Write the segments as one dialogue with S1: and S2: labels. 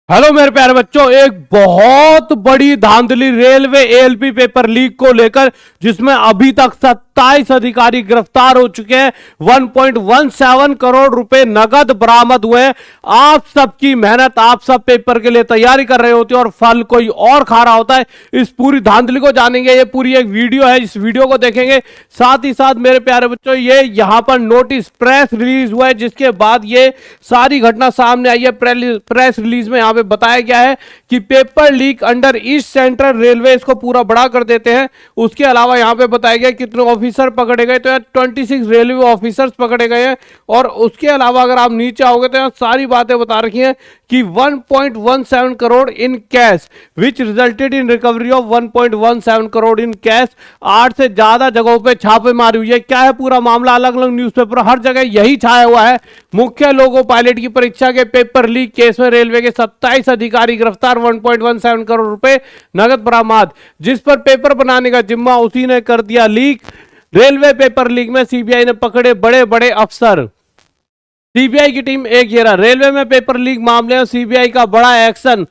S1: Hello मेरे प्यारे बच्चों, एक बहुत बड़ी धांधली रेलवे एएलपी पेपर लीक को लेकर, जिसमें अभी तक 27 अधिकारी गिरफ्तार हो चुके हैं। 1.17 करोड़ रुपए नगद बरामद हुए हैं। आप सबकी मेहनत, आप सब पेपर के लिए तैयारी कर रहे होते हैं और फल कोई और खा रहा होता है। इस पूरी धांधली को जानेंगे, ये पूरी एक वीडियो है, इस वीडियो को देखेंगे। साथ ही साथ मेरे प्यारे बच्चों, ये यहां पर नोटिस प्रेस रिलीज हुआ है, जिसके बाद ये सारी घटना सामने आई है। प्रेस रिलीज में यहां पे बताया गया है कि paper leak under east central railway, इसको पूरा बड़ा कर देते हैं। उसके अलावा यहां पे बताया गया कितने ऑफिसर पकड़े गए, तो यहाँ 26 रेलवे ऑफिसर्स पकड़े गए हैं। और उसके अलावा अगर आप नीचे आओगे तो यहाँ सारी बातें बता रखी हैं कि 1.17 crore in cash which resulted in recovery of 1.17 crore in cash. 8 से ज्यादा जगहों पे छापेमारी हुई है। क्या है पूरा मामला, अलग अलग न्यूज़पेपर हर जगह यही छाया हुआ है। मुख्य लोगो पायलट की परीक्षा के पेपर लीक केस में रेलवे के 27 अधिकारी गिरफ्तार, 1.17 करोड़ रुपए नगद बरामद। जिस पर पेपर बनाने का जिम्मा उसी ने कर दिया लीक। रेलवे पेपर लीक में सीबीआई ने पकड़े बड़े बड़े अफसर। सीबीआई की टीम एक घेरा, रेलवे में पेपर लीक मामले में सीबीआई का बड़ा एक्शन।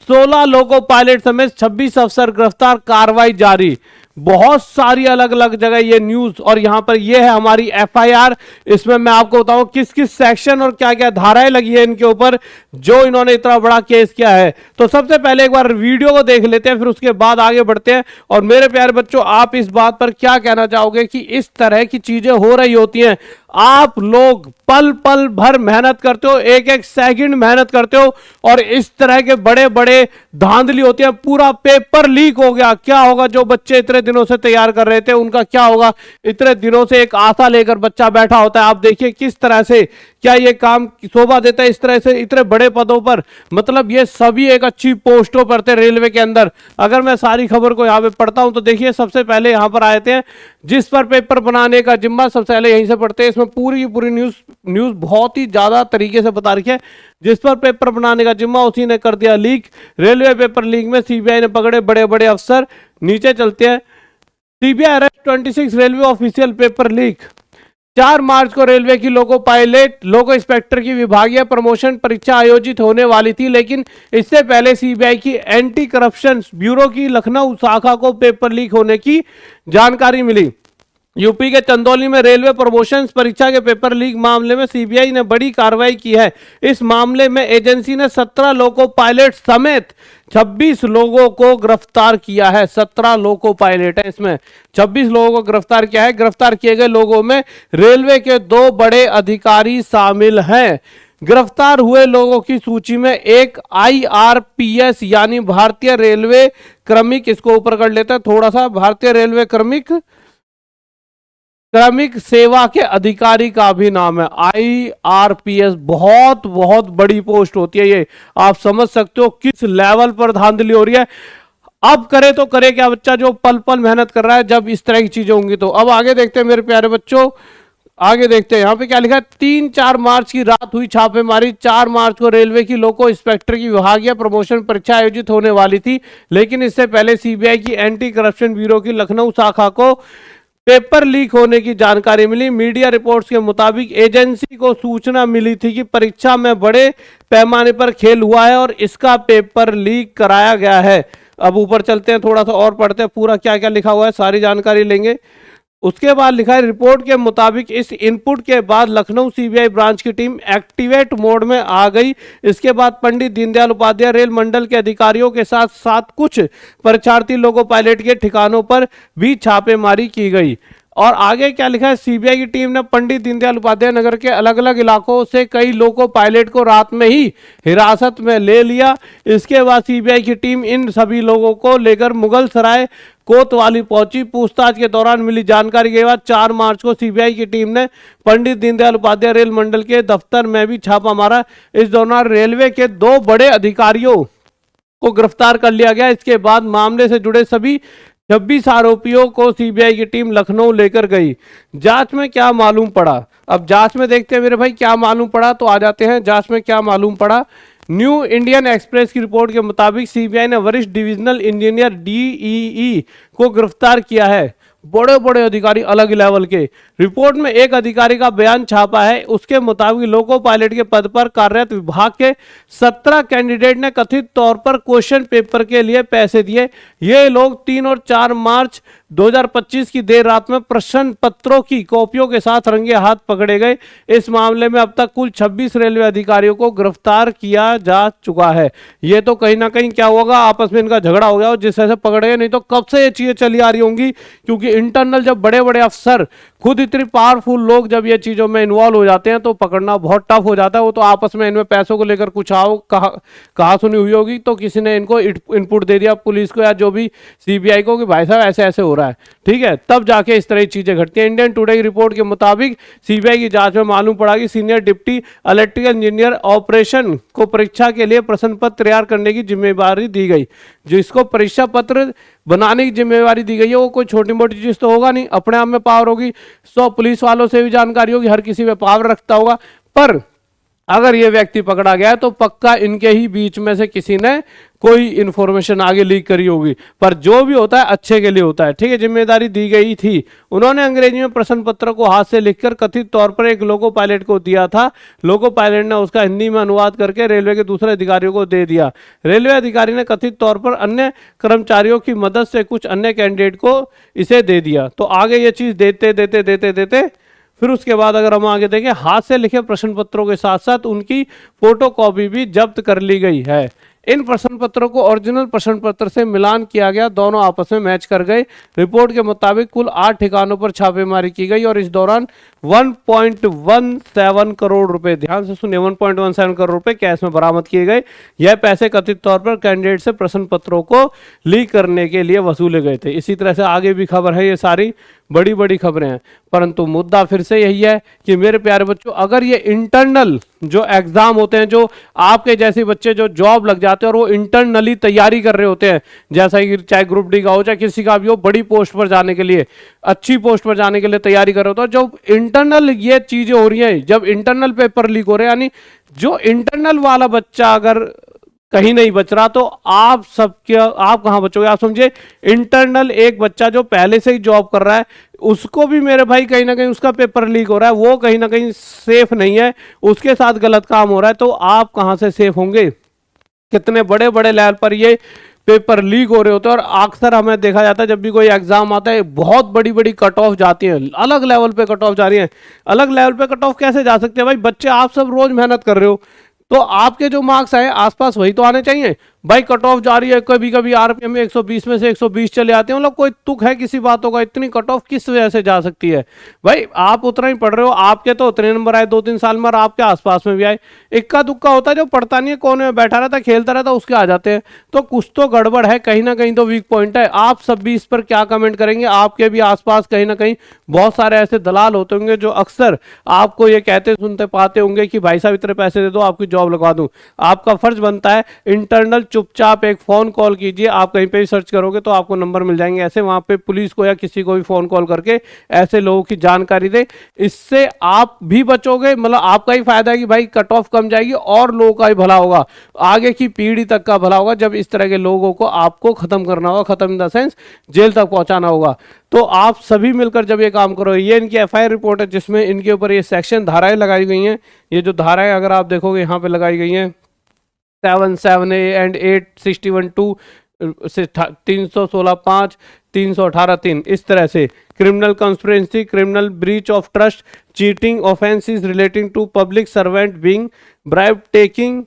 S1: 16 लोको पायलट समेत 26 अफसर गिरफ्तार, कार्रवाई जारी। बहुत सारी अलग अलग जगह ये न्यूज, और यहां पर ये है हमारी एफआईआर। इसमें मैं आपको बताऊं किस किस सेक्शन और क्या क्या धाराएं लगी है इनके ऊपर, जो इन्होंने इतना बड़ा केस किया है। तो सबसे पहले एक बार वीडियो को देख लेते हैं, फिर उसके बाद आगे बढ़ते हैं। और मेरे प्यारे बच्चों, आप इस बात पर क्या कहना चाहोगे कि इस तरह की चीजें हो रही होती हैं, आप लोग पल पल भर मेहनत करते हो, एक एक सेकंड मेहनत करते हो, और इस तरह के बड़े बड़े धांधली होती है। पूरा पेपर लीक हो गया, क्या होगा? जो बच्चे इतने दिनों से तैयार कर रहे थे उनका क्या होगा? इतने दिनों से एक आशा लेकर बच्चा बैठा होता है। आप देखिए किस तरह से, क्या ये काम शोभा देता है इस तरह से इतने बड़े पदों पर? मतलब ये सभी एक अच्छी पोस्टों पर थे रेलवे के अंदर। अगर मैं सारी खबर को यहाँ पे पढ़ता हूं तो देखिए, सबसे पहले यहाँ पर आए थे जिस पर पेपर बनाने का जिम्मा, सबसे पहले यहीं से पढ़ते हैं। इसमें पूरी की पूरी न्यूज बहुत ही ज्यादा तरीके से बता रखी है। जिस पर पेपर बनाने का जिम्मा उसी ने कर दिया लीक। रेलवे पेपर लीक में सीबीआई ने पकड़े बड़े बड़े अफसर। नीचे चलते हैं। CBI arrest 26 railway official paper leak. 4 मार्च को रेलवे की लोको पायलट, लोको इंस्पेक्टर की विभागीय प्रमोशन परीक्षा आयोजित होने वाली थी, लेकिन इससे पहले सीबीआई की एंटी करप्शन ब्यूरो की लखनऊ शाखा को पेपर लीक होने की जानकारी मिली। यूपी के चंदौली में रेलवे प्रमोशन परीक्षा के पेपर लीक मामले में सीबीआई ने बड़ी कार्रवाई की है। इस मामले में एजेंसी ने 17 लोको पायलट समेत 26 लोगों को गिरफ्तार किया है। 17 लोको पायलट है, इसमें 26 लोगों को गिरफ्तार किया है। गिरफ्तार किए गए लोगों में रेलवे के 2 बड़े अधिकारी शामिल हैं। गिरफ्तार हुए लोगों की सूची में एक IRPS यानी भारतीय रेलवे क्रमिक, इसको ऊपर कर लेते हैं थोड़ा सा, भारतीय रेलवे क्रमिक सेवा के अधिकारी का भी नाम है। IRPS बहुत बहुत बड़ी पोस्ट होती है ये। आप समझ सकते हो किस लेवल पर धांधली हो रही है। अब करे तो करे क्या बच्चा, जो पल पल मेहनत कर रहा है, जब इस तरह की चीजें होंगी तो। अब आगे देखते हैं मेरे प्यारे बच्चों, आगे देखते हैं। यहाँ पे क्या लिखा है? 3-4 मार्च की रात हुई छापेमारी। 4 मार्च को रेलवे की लोको इंस्पेक्टर की विभागीय प्रमोशन परीक्षा आयोजित होने वाली थी, लेकिन इससे पहले सीबीआई की एंटी करप्शन ब्यूरो की लखनऊ शाखा को पेपर लीक होने की जानकारी मिली। मीडिया रिपोर्ट्स के मुताबिक एजेंसी को सूचना मिली थी कि परीक्षा में बड़े पैमाने पर खेल हुआ है और इसका पेपर लीक कराया गया है। अब ऊपर चलते हैं, थोड़ा सा और पढ़ते हैं, पूरा क्या क्या लिखा हुआ है सारी जानकारी लेंगे। उसके बाद लिखा है, रिपोर्ट के मुताबिक इस इनपुट के बाद लखनऊ सीबीआई ब्रांच की टीम एक्टिवेट मोड में आ गई। इसके बाद पंडित दीनदयाल उपाध्याय रेल मंडल के अधिकारियों के साथ साथ कुछ परीक्षार्थी लोको पायलट के ठिकानों पर भी छापेमारी की गई। और आगे क्या लिखा है? सीबीआई की टीम ने पंडित दीनदयाल उपाध्याय नगर के अलग अलग इलाकों से कई लोको पायलट को रात में ही हिरासत में ले लिया। इसके बाद सीबीआई की टीम इन सभी लोगों को लेकर मुगल सराय कोतवाली पहुंची। पूछताछ के दौरान मिली जानकारी के बाद 4 मार्च को सीबीआई की टीम ने पंडित दीनदयाल उपाध्याय रेल मंडल के दफ्तर में भी छापा मारा। इस दौरान रेलवे के 2 बड़े अधिकारियों को गिरफ्तार कर लिया गया। इसके बाद मामले से जुड़े सभी 26 आरोपियों को सीबीआई की टीम लखनऊ लेकर गई। जांच में क्या मालूम पड़ा? अब जांच में देखते हैं मेरे भाई क्या मालूम पड़ा, तो आ जाते हैं जांच में क्या मालूम पड़ा। न्यू इंडियन एक्सप्रेस की रिपोर्ट के मुताबिक सीबीआई ने वरिष्ठ डिविजनल इंजीनियर DEE को गिरफ्तार किया है। बड़े बड़े अधिकारी अलग लेवल के। रिपोर्ट में एक अधिकारी का बयान छापा है, उसके मुताबिक लोको पायलट के पद पर कार्यरत विभाग के 17 कैंडिडेट ने कथित तौर पर क्वेश्चन पेपर के लिए पैसे दिए। ये लोग 3 और 4 मार्च 2025 की देर रात में प्रश्न पत्रों की कॉपियों के साथ रंगे हाथ पकड़े गए। इस मामले में अब तक कुल 26 रेलवे अधिकारियों को गिरफ्तार किया जा चुका है। ये तो कहीं ना कहीं क्या होगा, आपस में इनका झगड़ा हो गया और जिस तरह से पकड़े गए, नहीं तो कब से ये चीजें चली आ रही होंगी। क्योंकि इंटरनल जब बड़े बड़े अफसर, खुद इतनी पावरफुल लोग जब ये चीजों में इन्वॉल्व हो जाते हैं तो पकड़ना बहुत टफ हो जाता है। वो तो आपस में इनमें पैसों को लेकर कुछ आओ कहा सुनी हुई होगी, तो किसी ने इनको इनपुट दे दिया पुलिस को या जो भी सीबीआई को कि भाई साहब ऐसे ऐसे हो रहा है, ठीक है, तब जाके इस तरह की चीजें घटती हैं। इंडियन टुडे की रिपोर्ट के मुताबिक सीबीआई की जांच में मालूम पड़ा कि senior deputy electrical engineer operation को परीक्षा के लिए प्रश्न पत्र तैयार करने की जिम्मेदारी दी गई। जिसको परीक्षा पत्र बनाने की जिम्मेवारी दी गई है वो कोई छोटी मोटी चीज तो होगा नहीं, अपने आप में पावर होगी। सो पुलिस वालों से भी जानकारी होगी, हर किसी में पावर रखता होगा। पर अगर ये व्यक्ति पकड़ा गया तो पक्का इनके ही बीच में से किसी ने कोई इंफॉर्मेशन आगे लीक करी होगी। पर जो भी होता है अच्छे के लिए होता है, ठीक है। जिम्मेदारी दी गई थी। उन्होंने अंग्रेजी में प्रश्न पत्र को हाथ से लिखकर कथित तौर पर एक लोको पायलट को दिया था। लोको पायलट ने उसका हिंदी में अनुवाद करके रेलवे के दूसरे अधिकारियों को दे दिया। रेलवे अधिकारी ने कथित तौर पर अन्य कर्मचारियों की मदद से कुछ अन्य कैंडिडेट को इसे दे दिया। तो आगे ये चीज देते देते देते देते फिर उसके बाद अगर हम आगे देखें, हाथ से लिखे प्रश्न पत्रों के साथ साथ उनकी फोटोकॉपी भी जब्त कर ली गई है। इन प्रश्न पत्रों को ओरिजिनल प्रश्न पत्र से मिलान किया गया, दोनों आपस में मैच कर गए। रिपोर्ट के मुताबिक कुल 8 ठिकानों पर छापेमारी की गई और इस दौरान 1.17 करोड़ रुपए, ध्यान से सुनिए, 1.17 करोड़ रुपए कैश में बरामद किए गए। यह पैसे कथित तौर पर कैंडिडेट से प्रश्न पत्रों को लीक करने के लिए वसूले गए थे। इसी तरह से आगे भी खबर है, ये सारी बड़ी बड़ी खबरें हैं। परंतु मुद्दा फिर से यही है कि मेरे प्यारे बच्चों, अगर ये इंटरनल जो एग्जाम होते हैं, जो आपके जैसे बच्चे जो जॉब लग जाते हैं और वो इंटरनली तैयारी कर रहे होते हैं, जैसा कि चाहे ग्रुप डी का हो चाहे किसी का भी हो, बड़ी पोस्ट पर जाने के लिए, अच्छी पोस्ट पर जाने के लिए तैयारी कर रहे होते हैं, जब इंटरनल ये चीजें हो रही हैं, जब इंटरनल पेपर लीक हो रहे हैं, यानी जो इंटरनल वाला बच्चा अगर कहीं नहीं बच रहा तो आप कहां बचोगे। आप समझे, इंटरनल एक बच्चा जो पहले से ही जॉब कर रहा है, उसको भी मेरे भाई कहीं ना कहीं उसका पेपर लीक हो रहा है, वो कहीं ना कहीं सेफ नहीं है, उसके साथ गलत काम हो रहा है, तो आप कहां से सेफ होंगे। कितने बड़े बड़े लेवल पर ये पेपर लीक हो रहे होते हैं। और अक्सर हमें देखा जाता है जब भी कोई एग्जाम आता है, बहुत बड़ी बड़ी कट ऑफ जाती है, अलग लेवल पे कट ऑफ जा रही है। अलग लेवल पे कट ऑफ कैसे जा सकते हैं भाई, बच्चे आप सब रोज मेहनत कर रहे हो तो आपके जो मार्क्स आए आसपास वही तो आने चाहिए भाई। कट ऑफ जा रही है, कभी कभी आरपीएम में 120 में से 120 चले आते हैं, मतलब कोई तुक है किसी बातों का, इतनी कट ऑफ किस वजह से जा सकती है भाई। आप उतना ही पढ़ रहे हो, आपके तो उतने नंबर आए 2-3 साल में, आपके आसपास में भी आए। इक्का दुक्का होता है जो पढ़ता नहीं है, कोने में बैठा रहता खेलता रहता, उसके आ जाते हैं। तो कुछ तो गड़बड़ है, कहीं ना कहीं तो वीक पॉइंट है। आप सब भी इस पर क्या कमेंट करेंगे। आपके भी आसपास कहीं ना कहीं बहुत सारे ऐसे दलाल होते होंगे जो अक्सर आपको ये कहते सुनते पाते होंगे कि भाई साहब इतने पैसे दे दो आपकी जॉब लगवा दूं। आपका फर्ज बनता है इंटरनल चुपचाप एक फोन कॉल कीजिए। आप कहीं पे भी सर्च करोगे तो आपको नंबर मिल जाएंगे ऐसे, वहां पे पुलिस को या किसी को भी फोन कॉल करके ऐसे लोगों की जानकारी दे। इससे आप भी बचोगे, मतलब आपका ही फायदा है कि भाई कट ऑफ कम जाएगी और लोगों का ही भला होगा, आगे की पीढ़ी तक का भला होगा। जब इस तरह के लोगों को आपको खत्म करना होगा, खत्म इन द सेंस जेल तक पहुंचाना होगा, तो आप सभी मिलकर जब ये काम करो। ये इनकी एफआईआर रिपोर्ट है जिसमें इनके ऊपर ये सेक्शन धाराएं लगाई गई हैं। ये जो धाराएं अगर आप देखोगे यहाँ पे लगाई गई हैं 7(7)(a) एंड 861(2) से 316(5), 318(3), इस तरह से criminal conspiracy, criminal breach of trust, cheating offences relating to public servant being bribe, taking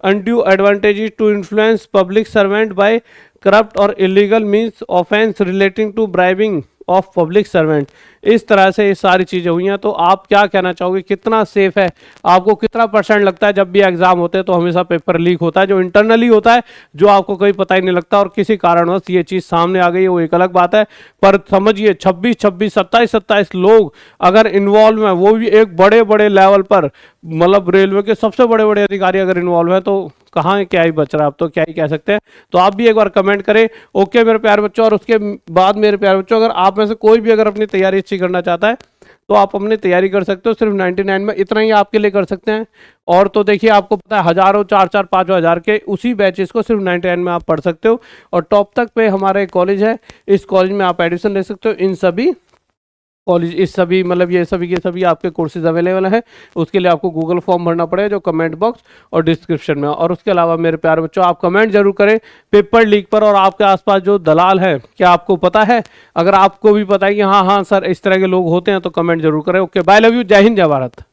S1: undue advantages to influence public servant by corrupt or illegal means, offense relating to bribing of public servant. इस तरह से ये सारी चीजें हुई हैं। तो आप क्या कहना चाहोगे, कितना सेफ है, आपको कितना % लगता है जब भी एग्जाम होते हैं तो हमेशा पेपर लीक होता है, जो इंटरनली होता है, जो आपको कोई पता ही नहीं लगता, और किसी कारणवश ये चीज सामने आ गई है वो एक अलग बात है। पर समझिए 26, 27 लोग अगर इन्वॉल्व हैं, वो भी एक बड़े बड़े लेवल पर, मतलब रेलवे के सबसे बड़े बड़े अधिकारी अगर इन्वॉल्व है तो कहाँ क्या ही बच रहा है, आप तो क्या ही कह सकते हैं। तो आप भी एक बार कमेंट करें ओके मेरे प्यारे बच्चों। और उसके बाद मेरे प्यारे बच्चों, अगर आप में से कोई भी अगर अपनी तैयारी अच्छी करना चाहता है तो आप अपनी तैयारी कर सकते हो। सिर्फ 99 में इतना ही आपके लिए कर सकते हैं। और तो देखिए आपको पता है हजारों 4-4 5,000 के उसी बैचेस को सिर्फ 99 में आप पढ़ सकते हो। और टॉप तक पे हमारा एक कॉलेज है, इस कॉलेज में आप एडमिशन ले सकते हो। इन सभी कॉलेज इस सभी मतलब ये सभी के सभी आपके कोर्सेज अवेलेबल है। उसके लिए आपको गूगल फॉर्म भरना पड़ेगा जो कमेंट बॉक्स और डिस्क्रिप्शन में। और उसके अलावा मेरे प्यारे बच्चों आप कमेंट जरूर करें पेपर लीक पर। और आपके आसपास जो दलाल है क्या आपको पता है? अगर आपको भी पता है कि हाँ हाँ सर इस तरह के लोग होते हैं तो कमेंट जरूर करें। ओके बाय, लव यू, जय हिंद जय भारत।